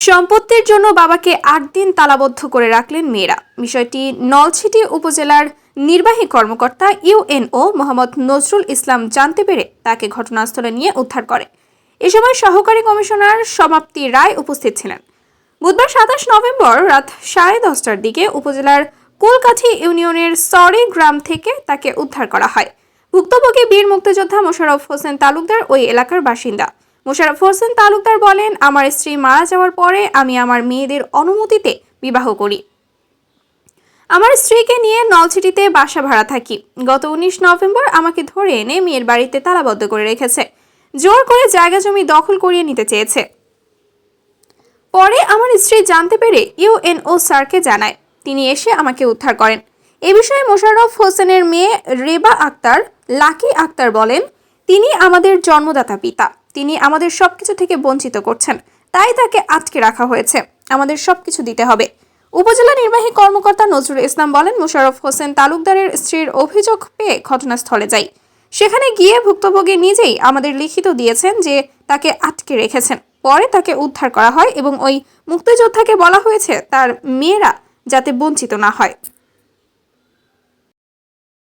সম্পত্তির জন্য বাবাকে ৮ দিন তালাবদ্ধ করে রাখলেন মেয়েরা। বিষয়টি নলছিটি উপজেলার নির্বাহী কর্মকর্তা ইউএনও মোহাম্মদ নজরুল ইসলাম জানতে পেরে তাকে ঘটনাস্থলে নিয়ে উদ্ধার করে। এ সময় সহকারী কমিশনার সমাপ্তি রায় উপস্থিত ছিলেন। বুধবার ২৭ নভেম্বর রাত 10:30টার দিকে উপজেলার কুলকাঠি ইউনিয়নের সরি গ্রাম থেকে তাকে উদ্ধার করা হয়। ভুক্তভোগী বীর মুক্তিযোদ্ধা মোশাররফ হোসেন তালুকদার ওই এলাকার বাসিন্দা। মোশাররফ হোসেন তালুকদার বলেন, আমার স্ত্রী মারা যাওয়ার পরে আমি আমার মেয়েদের অনুমতিতে বিবাহ করি। আমার স্ত্রীকে নিয়ে নলছিটিতে বাসা ভাড়া থাকি। গত ১৯ নভেম্বর আমাকে ধরে এনে মেয়ের বাড়িতে তালাবদ্ধ করে রেখেছে। জোর করে জায়গা জমি দখল করিয়ে নিতে চেয়েছে। পরে আমার স্ত্রী জানতে পেরে ইউএনও স্যারকে জানায়। তিনি এসে আমাকে উদ্ধার করেন। এ বিষয়ে মোশাররফ হোসেনের মেয়ে রেবা আক্তার লাকি আক্তার বলেন, তিনি আমাদের জন্মদাতা পিতা। তিনি আমাদের সবকিছু থেকে বঞ্চিত করছেন, তাই তাকে আটকে রাখা হয়েছে। আমাদের সবকিছু দিতে হবে। উপজেলা নির্বাহী কর্মকর্তা নজরুল ইসলাম বলেন, মোশাররফ হোসেন তালুকদারের স্ত্রীর অভিযোগ পেয়ে ঘটনাস্থলে যাই। সেখানে গিয়ে ভুক্তভোগী নিজেই আমাদের লিখিত দিয়েছেন যে তাকে আটকে রেখেছেন। পরে তাকে উদ্ধার করা হয় এবং ওই মুক্তিযোদ্ধাকে বলা হয়েছে তার মেয়েরা যাতে বঞ্চিত না হয়।